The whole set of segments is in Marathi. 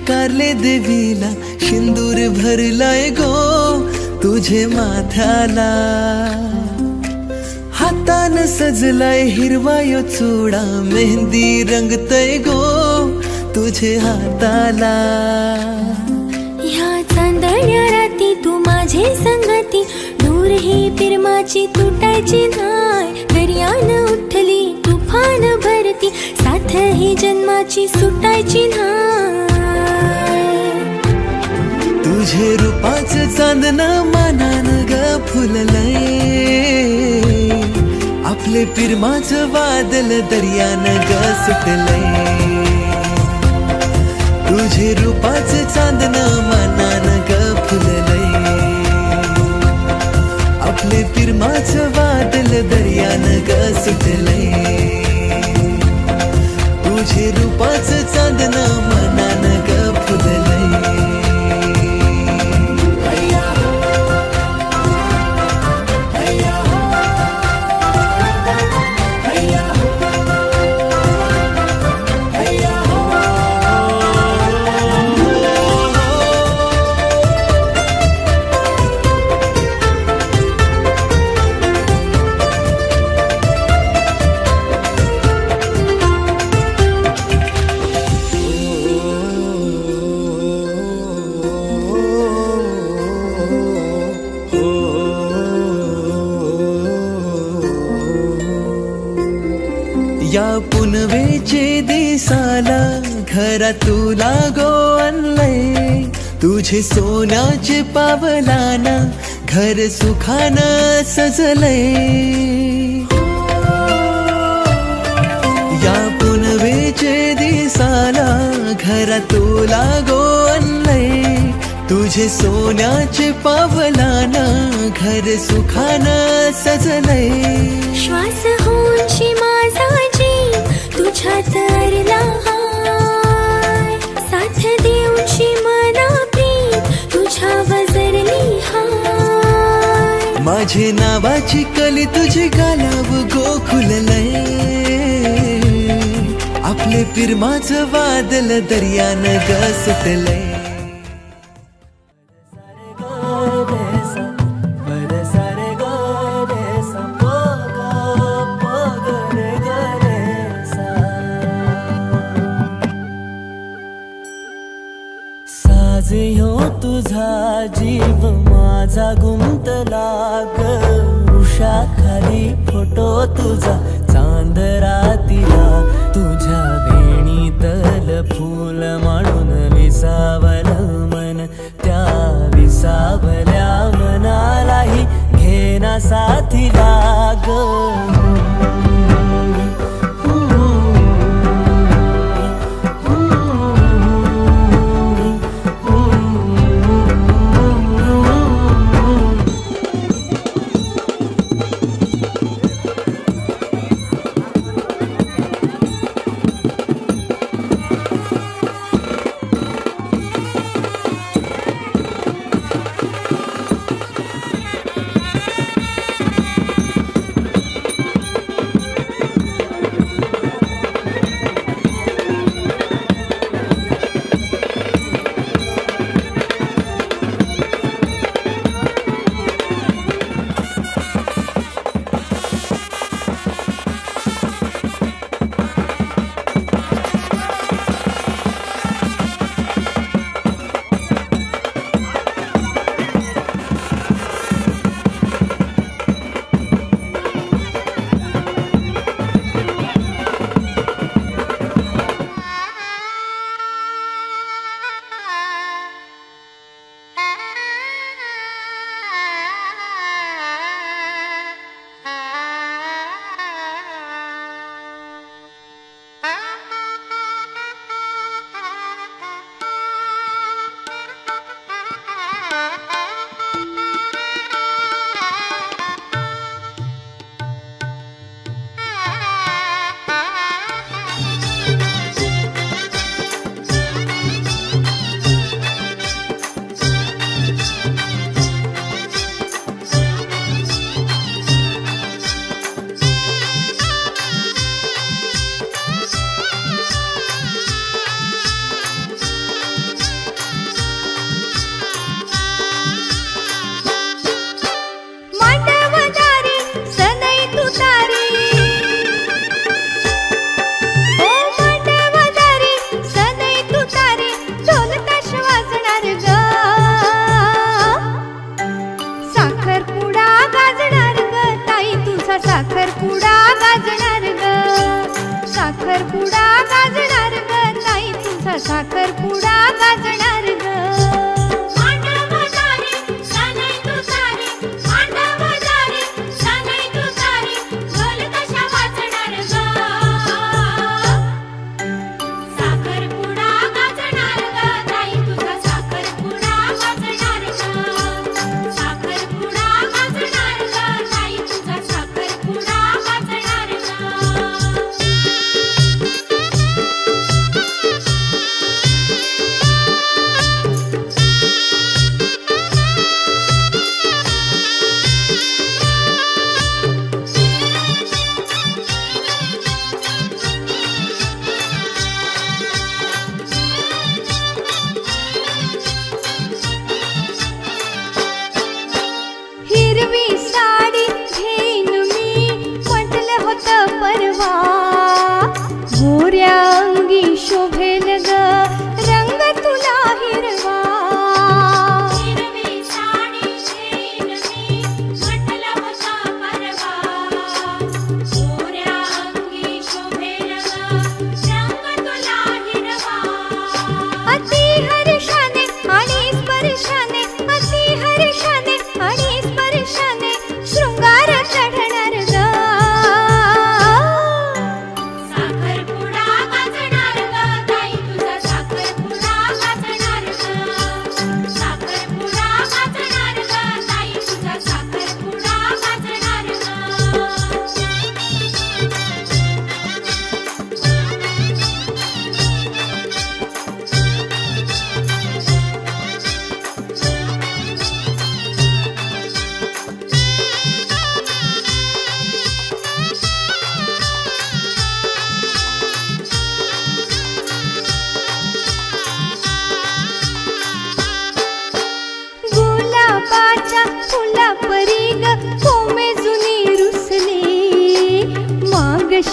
स्वीकारले देवीला, सिंदूर भरलाय गो तुझे माथ्याला, हातान सजलाय हिरवा यो चुडा, मेहंदी रंगतय गो तुझे हाताला. ह्या चांदण्या राती तू माझे संगती, दूर ही पिरमाची तुटायची नाय, दर्यान उठली तुफान भरती, साथ ही जन्माची सुटायची नाय. तुझे रूपाचं चांदण मानान ग फुललय, आपले पिरमाचं वादल दर्यान ग सुटलय. तुझे रूपाचं चांदण मानान ग फुललय, आपले पिरमाचं वादल दर्यान ग सुटलय. तुझे रूपाचं चांदण मानान ग फुललय. या पुनवेचे दिसाला घरा तुला गो आणलंय, तुझे सोन्याचे पावलाना घर सुखानं सजलय. या पुनवेचे दिसाला घरा तुला गो आणलंय, तुझे सोन्याचे पावलाना घर सुखानं सजलय. श्वास होऊनशी माझा जीव तुझ्यात अरला हाय, साथ देऊनशी मना प्रीत तुझ्या वजरली हाय. माझे नावाची कली तुझे गालाव गोखुललय, आपले पिरमाचं वादल दर्यान ग सुटलय. साज ह्यो तुझा जीव माझा गुंतला ग, उषाखाली फोटो तुझा चांद रातीला, तुझ्या वेणीतल फूल म्हणून विसावलं मन, त्या विसावल्या मनालाही घेना साथीला ग.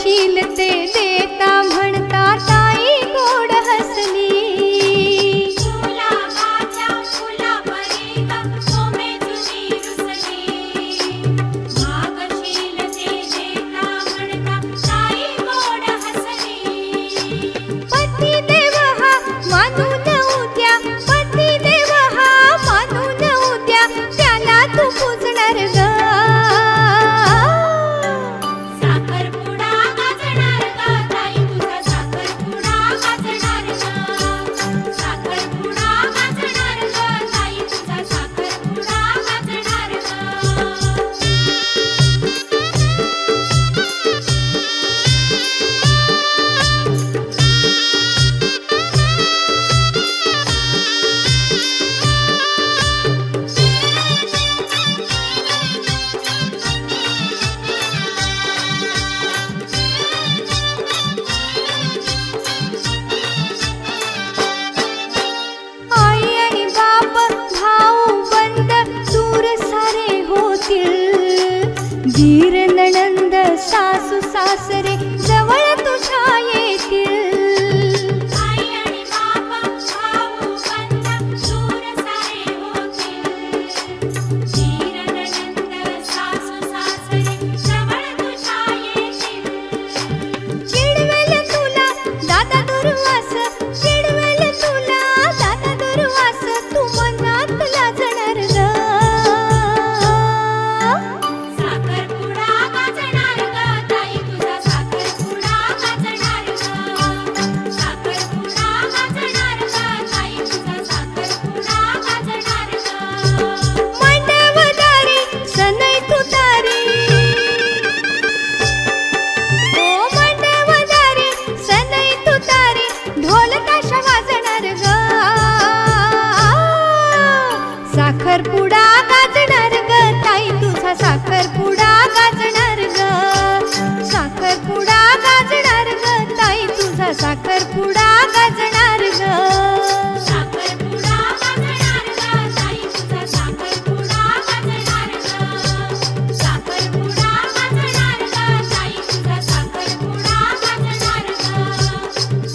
मागशील ते देता म्हणता ताई गोड हसली गुलाबाच्या फुलापरी सोमे तुझी रुसली मागशील ते देता म्हणता ताई गोड हसली पती देव हा मानून उद्या पती देव हा मानून उद्या त्याला तू पूजणार ग साखरपुडा गाजणार ग ताई तुझा साखरपुडा गाजणार ग साखरपुडा गाजणार ग ताई तुझा साखरपुडा गाजणार ग आई आणि बाप भाऊ बंद दूर सारे होतील दीर नणंद सासू सासरे जवळ तुझ्या येतील आई आणि बाप भाऊ बंद दूर सारे होतील दीर नणंद सासू सासरे जवळ तुझ्या येतील चिडवेल तुला दादा दुर्वास चिडवेल तुला दादा दुर्वास तू मनात लाजणार ग साखरपुडा गाजणार ग ताई तुझा साखरपुडा गाजणार ग साखरपुडा गाजणार ग ताई तुझा साखरपुडा गाजणार ग मांडवदारी सनई तुतारी ओ मांडवदारी सनई तुतारी ढोल ताशा वाजणार ग साखरपुडा गाजणार ग ताई तुझा साखरपुडा गाजणार ग साखरपुडा गाजणार ग ताई तुझा साखरपुडा गाजणार ग साखरपुडा गाजणार ग ताई तुझा साखरपुडा गाजणार ग साखरपुडा गाजणार ग ताई तुझा साखरपुडा गाजणार ग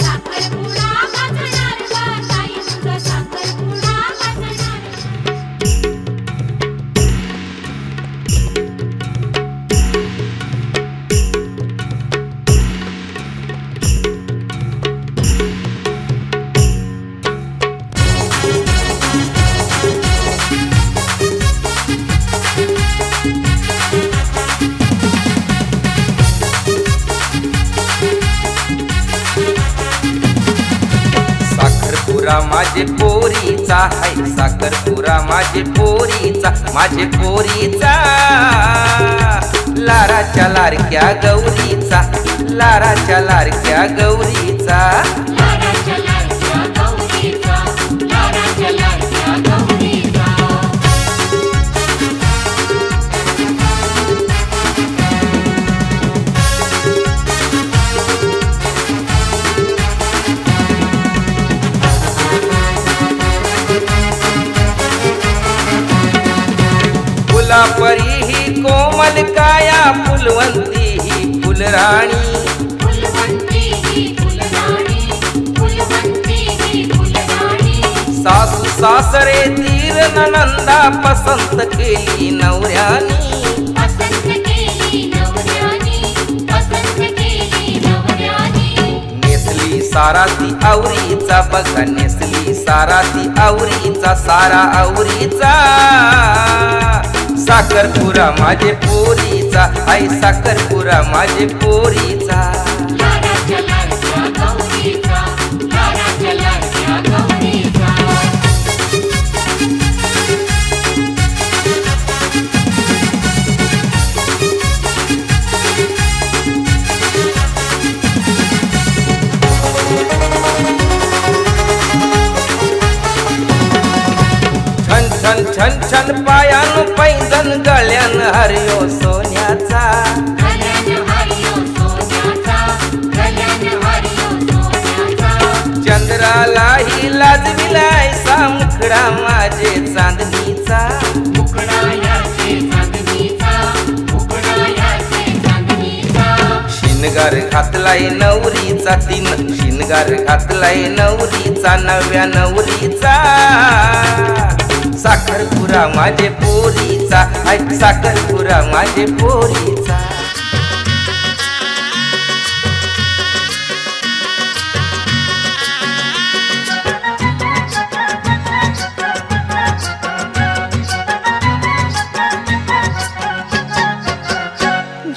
साखरपुडा गाजणार ग ताई तुझा साखरपुडा गाजणार साखरपुरा माझे पोरीचा हाय साखरपुरा माझे पोरीचा लाराच्या लारक्या गौरीचा लाराच्या लारक्या गौरीचा लाराच्या लारक्या गौरीचा लाराच्या लारक्या गौरीचा फुलापरी ही कोमल काया फुलवंती ही फुलराणी फुलवंती ही फुलराणी फुलवंती ही फुलराणी सासू सासरे तीर ननंदा पसंत केली नवऱ्यानी पसंत केली नवऱ्यानी पसंत केली नवऱ्यानी नेसली सारा ती आवरीचा बघा नेसली सारा ती आवरीचा सारा आवरीचा साखरपुरा माझे पोरीचा आई साखरपुरा माझे पोरीचा लाराच्या लारक्या गौरीचा लाराच्या लारक्या गौरीचा छन छन छन छन पायान पैंजन गळ्यान हरियो सोन्याचा चंद्रालाही लाजविलाय सा मुखडा माझे चांदणीचा शिनगार घातलाय नवरीचा तीन शिनगार घातलाय नवरीचा नव्या नवरीचा साखरपुरा माझे पोरीचा ऐक साखरपुरा माझे पोरीचा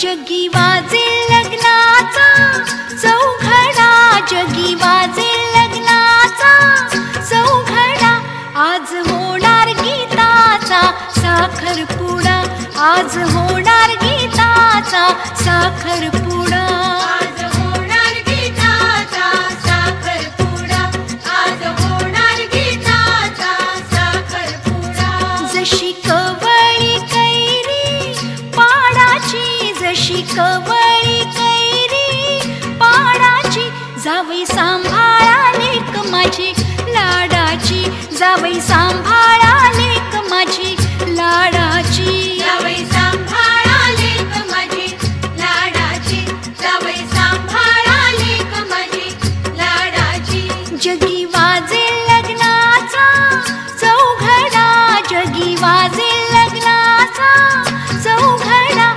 जगी वाजे लग्नाचा चौघडा जगी वाजे लग्नाचा चौघडा आज होणार गीताचा साखरपुडा आज होणार गीताचा साखरपुडा आज होणार गीताचा साखरपुडा आज होणार गीताचा साखरपुडा जशी कवळी कैरी पाडाची जशी कवळी कैरी पाडाची जावई सांभाळा लेक माझी लाडाची जावई सांभाळा लेक माझी लाडाची जावई सांभाळा लेक माझी लाडाची जावई सांभाळा लेक माझी लाडाची जगी वाजे लग्नाचा चौघडा जगी वाजे लग्नाचा चौघडा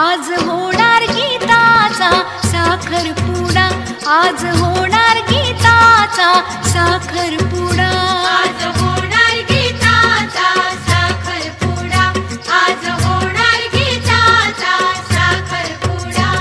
आज होणार गीताचा साखरपुडा आज होणार गीताचा साखरपुडा आज होणार गीताचा साखरपुडा आज होणार गीताचा साखरपुडा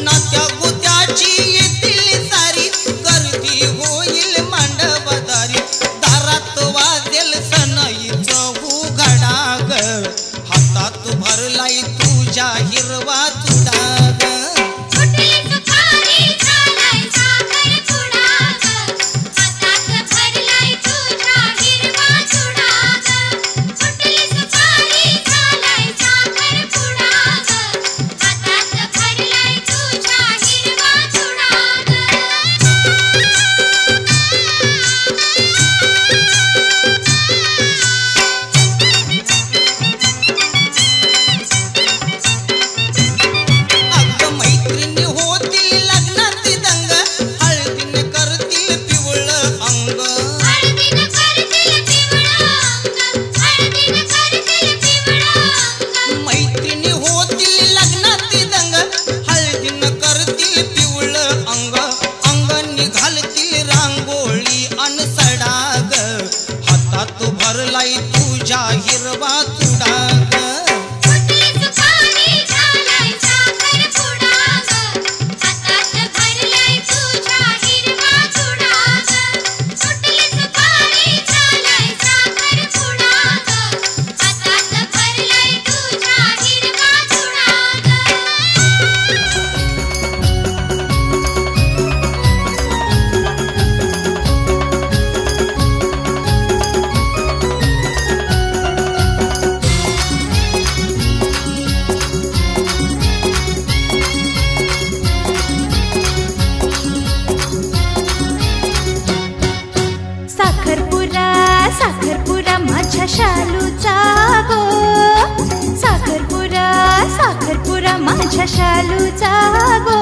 नात्या गुत्याची शालूचा गो. साखरपुरा साखरपुरा माझ्या शालूचा गो.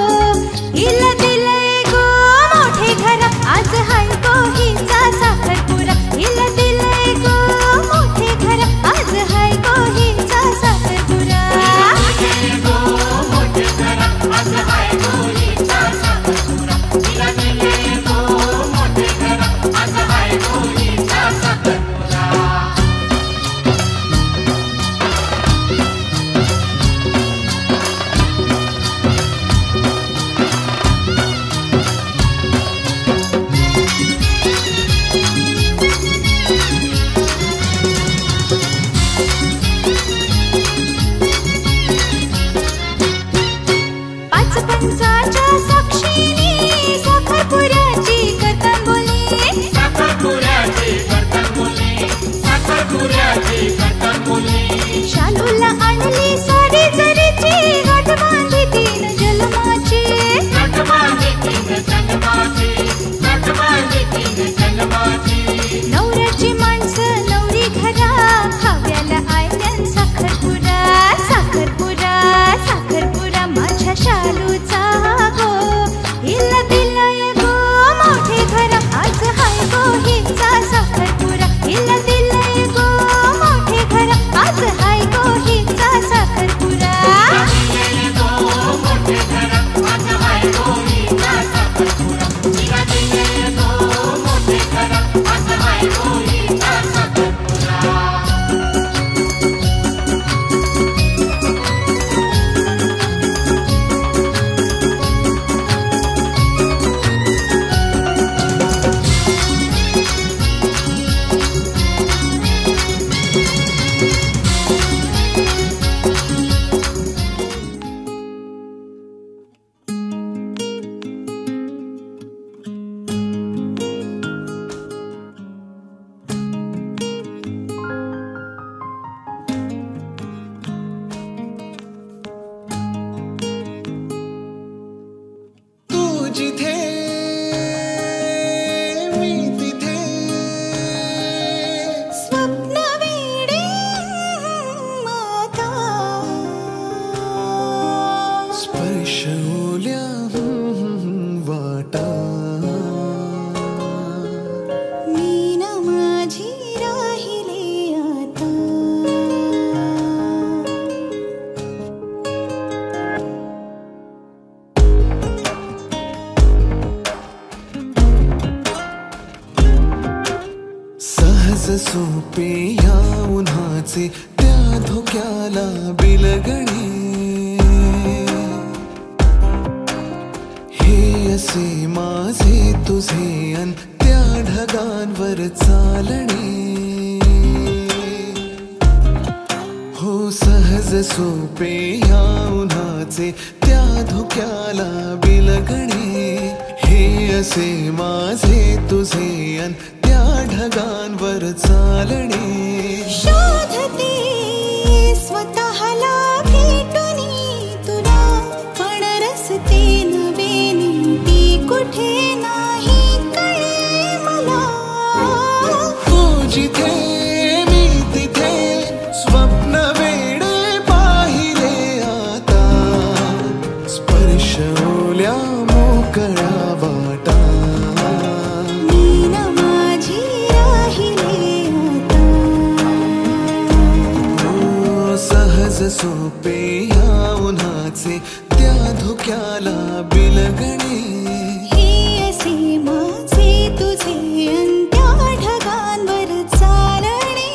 हिला दिलंय गो मोठे घर आज हाय गो हिचा साखरपुरा. हिला दिलंय गो मोठे घर आज हाय गो हिचा साखरपुरा. शालूला आणली साडी जरीची गाठ बांधी तीन जन्माची. नवऱ्याची माणसं नवरी घरा खाव्याला आयल्यान साखरपुरा. साखरपुरा साखरपुरा माझ्या शालूचा गो. हिला दिलंय गो मोठे घर आज हाय गो हिचा साखरपुरा. हिला दिलंय गो मोठे घर आज हाय गो हिचा साखरपुरा. जिथे मी तिथे स्वप्न वेडे माता. स्पर्श ओल्या वाटा. मी न माझी राहिले आता. सहज सोपे या उन्हाचे त्या धोक्याला बिलगणे. हे असे माझे तुझे अन त्या ढगांवर चालणे. हो सहज सोपे या उन्हाचे त्या धोक्याला बिलगणे. हे असे माझे तुझे अन त्या ढगांवर चालणे. शोधते स्वतःला भेटूनी तुला पण रस्ते नवे ती कुठे नाही कळे मला. तू जिथे मी तिथे स्वप्न वेडे पाहिले आता. स्पर्श ओल्या मोकळ्या वाटा. मी न माझी राहिले आता. सहज सोपे या उन्हाचे त्या धोक्याला बिलगणे. हे असे माझे तुझे अन त्या ढगांवर चालणे.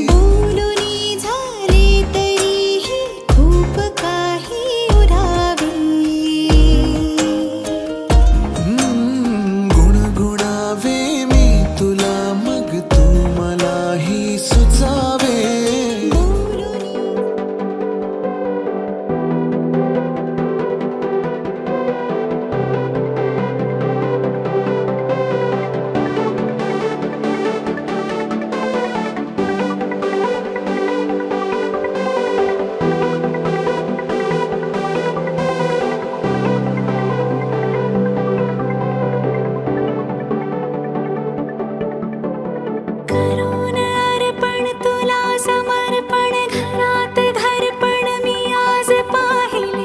बोलूनी झाले तरीही खूप काही उरावे. करून अर्पण तुला समर्पण घरात घरपण मी आज पाहिले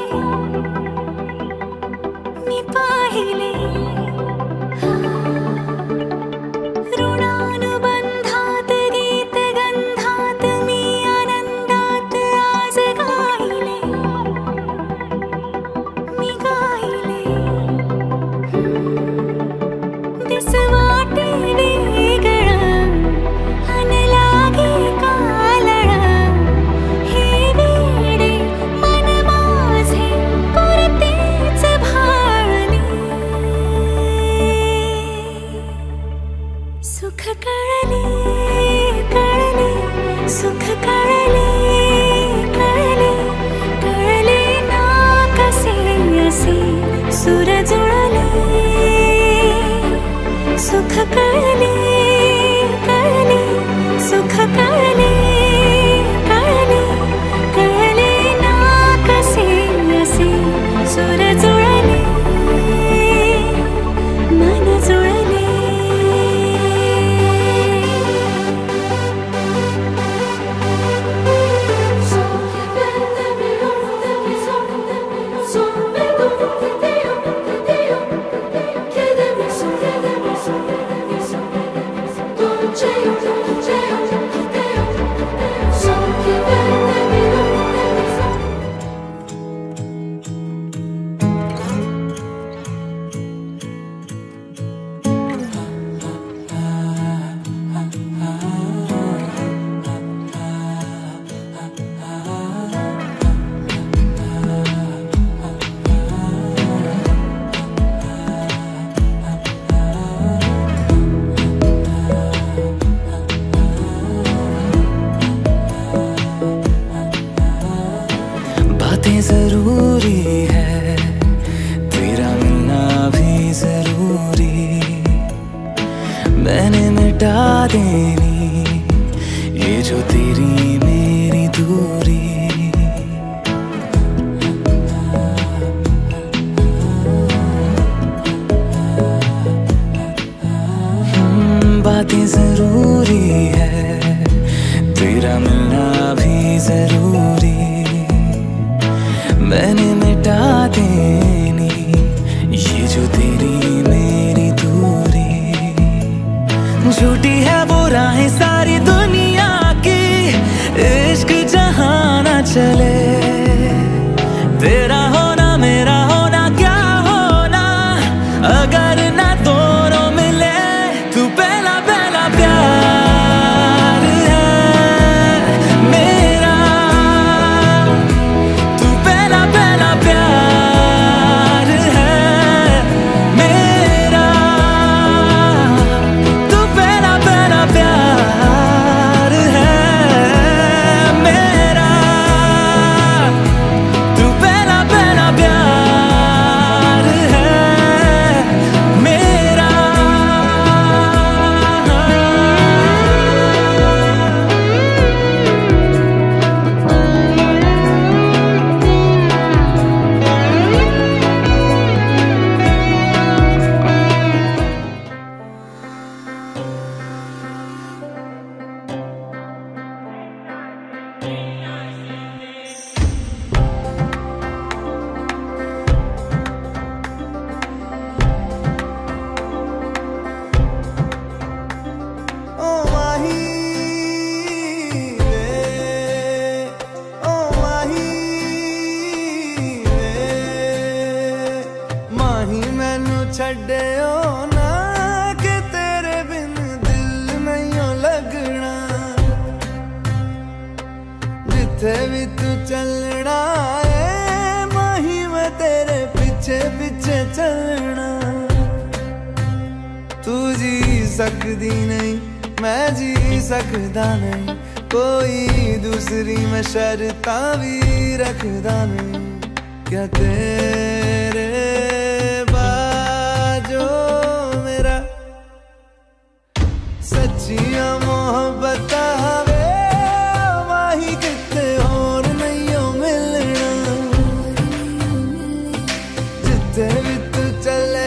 ऋणानुबंधात गीत गंधात मी आनंदात आज गायले दिस वाटे वेगळं अन लागे कालळं हे वेडे मन माझे पुरतेच भाळले सुख कळले कळले सुख कळले कळले कळले ना कसे असे सुर जुळले सुख कळले कळले सुख कळले कळले कळले ना कसे असे सुर जुळले मन जुळले जरूरी है तेरा मिलना भी जरूरी मैंने मिटा देनी ये जो तेरी मेरी दूरी बातें जरूरी है तेरा मिलना भी जरूरी मैंने मिटा देनी ये जो तेरी मेरी दूरी झूठी है वो राहें सारी दुनिया की इश्क जहाँ ना चले तेरा होना मेरा होना क्या होना अगर ना दोनों मिले तू पहला पहला प्यार है मेरा तू पहला पहला प्यार है मेरा तू पहला पहला प्यार है मेरा तू पहला पहला प्यार है मेरा ओ माही वे ओ माही वे माही मैनू छड्डियो ना कि तेरे बिन दिल नहीं लगना जिथे भी तू चलना है माही मैं तेरे पीछे पीछे चलना तू जी सकदी नहीं मैं जी सकदा नहीं कोई दूसरी मैं शर्तां भी रखदा नहीं क्या तेरे बाजो मेरा सच्चियां मोहब्बत वे माही किते और नहीं हो मिलना जिथे भी तू चले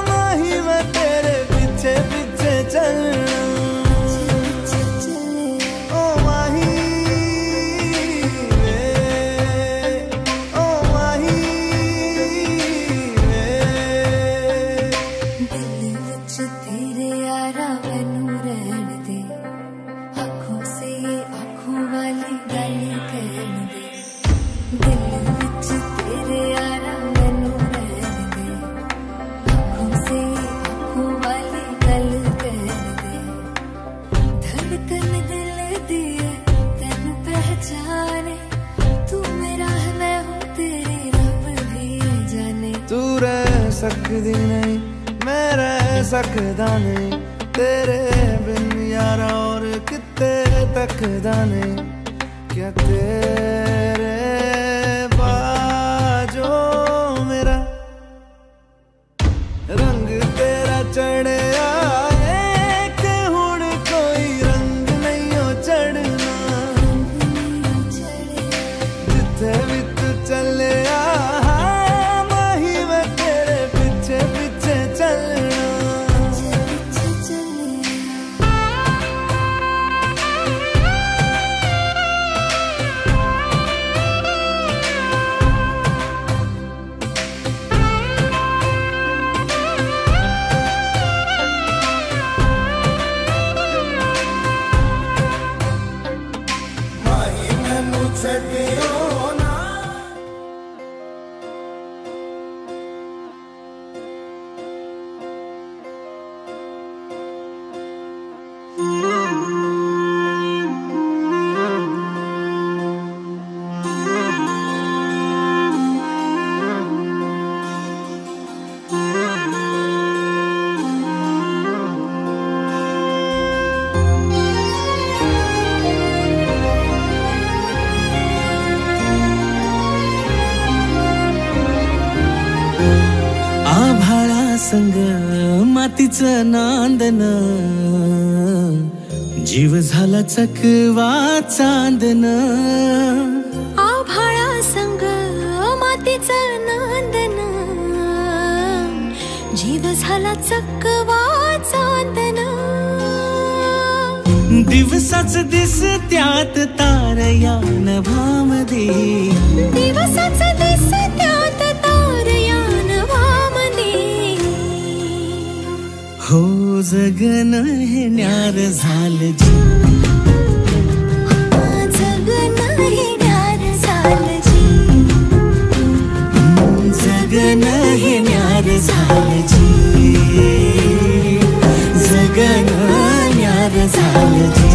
माही मैं तेरे पीछे पीछे चलना सकदी नहीं, मैं रह सकदा नहीं तेरे बिन यारा, और किते तकदा नहीं। क्या तेरे बाजो मेरा रंग तेरा चढ़े आए कि हुण कोई रंग नहीं हो चढ़ना, जिथे भी तू चले माही मैं तेरे पीछे पीछे चलना। संग मातीचं नांदन, जीव झाला चकवा चांदन। आभाळा संग मातीचं नांदन, जीव झाला चकवा चांदन। दिवसाच दिस त्यात तारया नभामध्ये, दिवसाच दिस त्यात तारया नभामध्ये। हो जगन हे न्यार झालं जी, जगन हे न्यार झालं जी, जगन हे न्यार झालं जी, जगन न्यार झालं जी।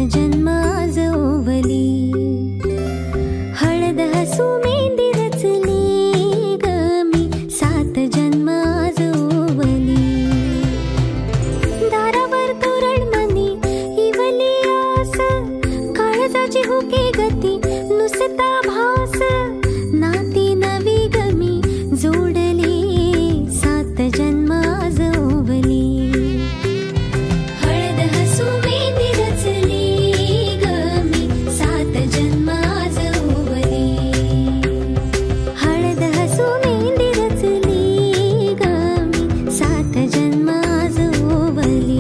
जन्म आज ओवली हळद हसू मेंदी रचली ग मी 7 जन्म आज ओवली दारावर तोरण मनी इवली आस काळजाची हुके गती नुसता भास नाती नवी गमी जोडली 7 जन्म आज ओवली हळद हसू मेंदी रचली ग मी 7 जन्म आज ओवली हळद हसू मेंदी रचली ग मी 7 जन्म आज ओवली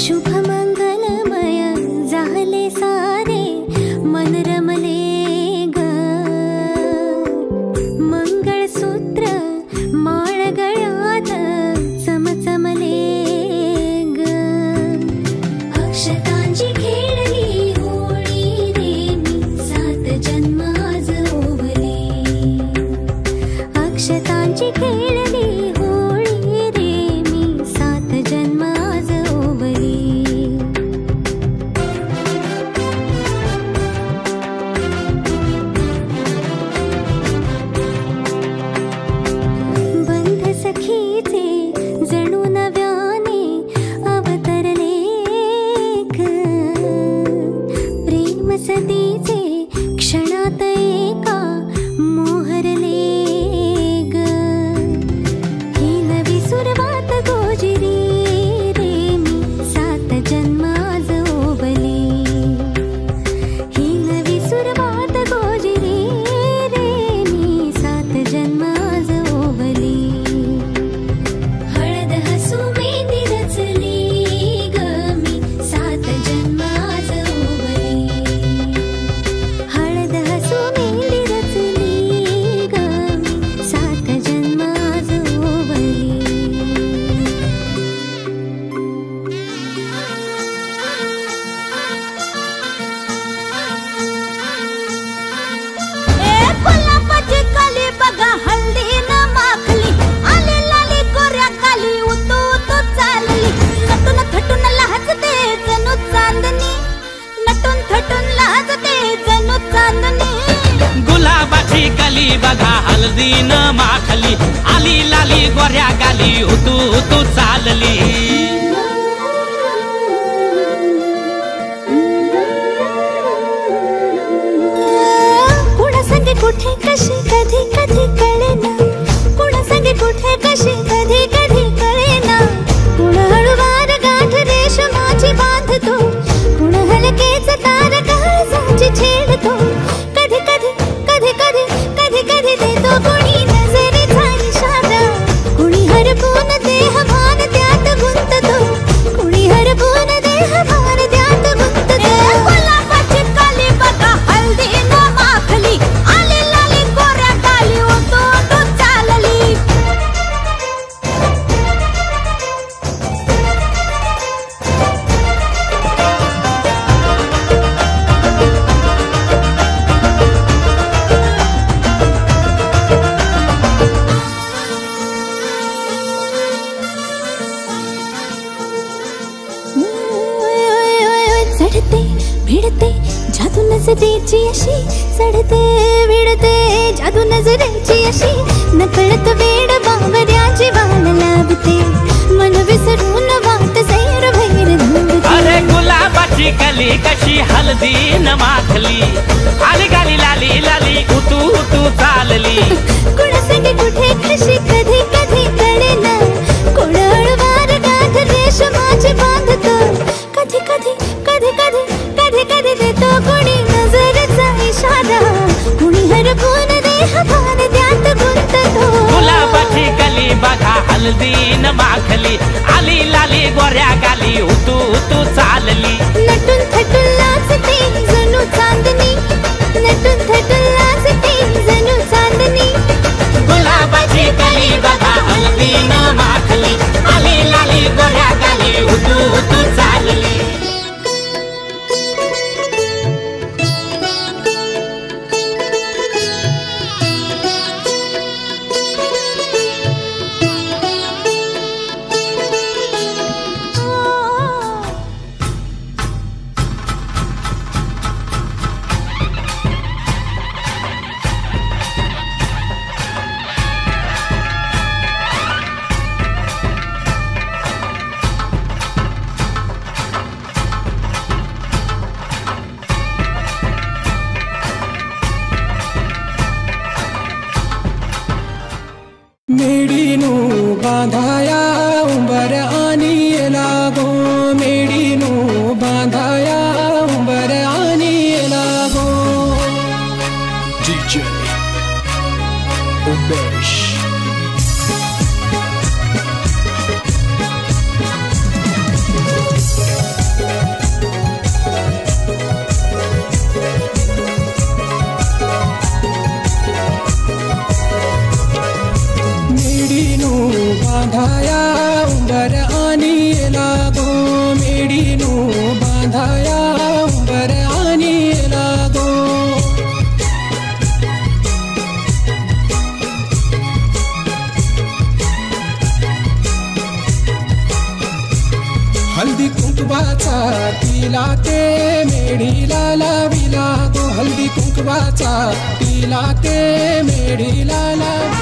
शुभ मंगलमय झाले सारे मन रमले ग मंगळसूत्र माळ गळ्यात चमचमले ग अक्षतांची खेळली होळी रे मी 7 जन्म आज ओवली अक्षतांची खेळली होळी रे मी 7 जन्म आज ओवली बंध सखीचे जणू नव्याने अवतरले ग प्रेम सदीचे क्षणात एका मोहरले ग ही नवी सुरवात गोजिरी रे मी 7 जन्म आज ओवली ही नवी सुरवात गोजिरी रे मी 7 जन्म आज ओवली हळद हसू मेंदी रचली ग मी 7 जन्म आज ओवली हळद हसू मेंदी रचली ग मी 7 जन्म आज ओवली गुलाबाची कली बघा हल्दी न माखली आली लाली गोऱ्या काली उतू उतू चालली नटून थटून लाजते जणू चांदणी नटून थटून लाजते जणू चांदणी गुलाबाची कली बघा हळदी न माखली आली लाली गोऱ्या गाली उतू उतू चालली कुणा संगे कुठे कशी कधी कधी कळेना कुणा संगे कुठे कशी कधी कधी कळेना कुण हळूवार गाठ रेशमाची बांधतो कुण हलकेच तार काळजाची छेडतो कधी कधी कधी कधी कधी कधी देतो कुणी नजरेचा इशारा कुणी हरपून देह भान त्यात गुंततो कुणी हरपून देह भान त्यात गुंततो गुलाबाची काली बघा हल्दी न माखली आली लाली गोऱ्या काली उतू उतू चालली चढते भिडते जादू नजरेची अशी चढते भिडते जादू नजरेची अशी नकळत वेड बावऱ्याची वाण लाभते मन विसरून वाट सैर भैर धावते अरे गुलाबाची कली कशी हळदी न माखली आली गाली लाली लाली उतू उतू चालली कुणासाठी कुठे कशी कधी कधी कळेना कोण हळूवार गाठ रेशमाची बांधतो कधी कधी कधी कधी कधी कधी देतो कोणी नजरेचा इशारा कुणी हरपून देह भान त्यात गुंततो गुलाबाची कली बघा हळदी न माखली आली लाली गोऱ्या गाली उतू उतू चालली नटून थटून लाजते जणू चांदणी नटून थटून लाजते जणू चांदणी गुलाबाची कली बघा हळदी न माखली आली लाली गोऱ्या गाली उतू उतू चालली मेडीनु बांधाया उंबर आनी लागो, मेडीनु बांधाया उंबर आनी लागो। DJ Ubesh बांधाया उंबर आनी लागो, मेडीनु बांधाया उंबर आनी लागो। हल्दी कुंकवाचा तिला ते मेढीला लावी लागो, हल्दी कुंकवाचा तिला ते मेढीला लावी।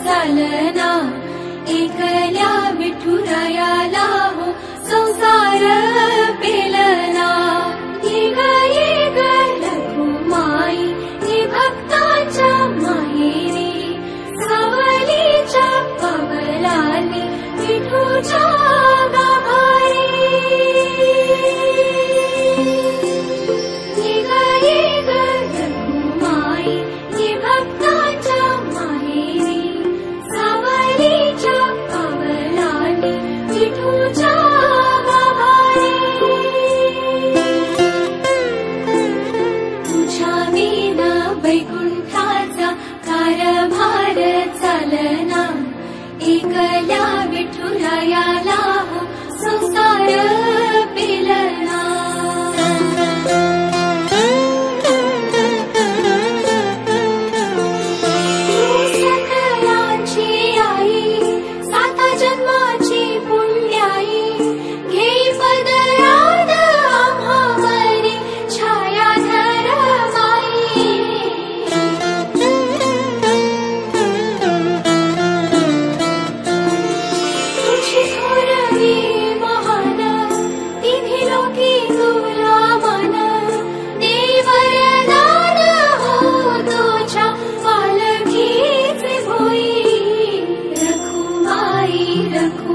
चालना एकल्या विठुरायाला हो संसार पेलना ये ग लघुमाई हे भक्ताच्या माहेरी सावलीच्या पवलाने विठूच्या गाभारी ये ग लघुमाई हे भक्ताच्या माहेरी सावलीच्या पवलाने विठूच्या लालना एकल्या विठुरायाला संसार पिलना सकलांची आई साता जन्माची पुण्याई घेई पदरात आम्हावरी छायाधर माई तुझी थोरवी महान तिन्ही लोकी तुला मन देई वरदान हो तुझ्या पालखीचे भोई रखुमाई रखु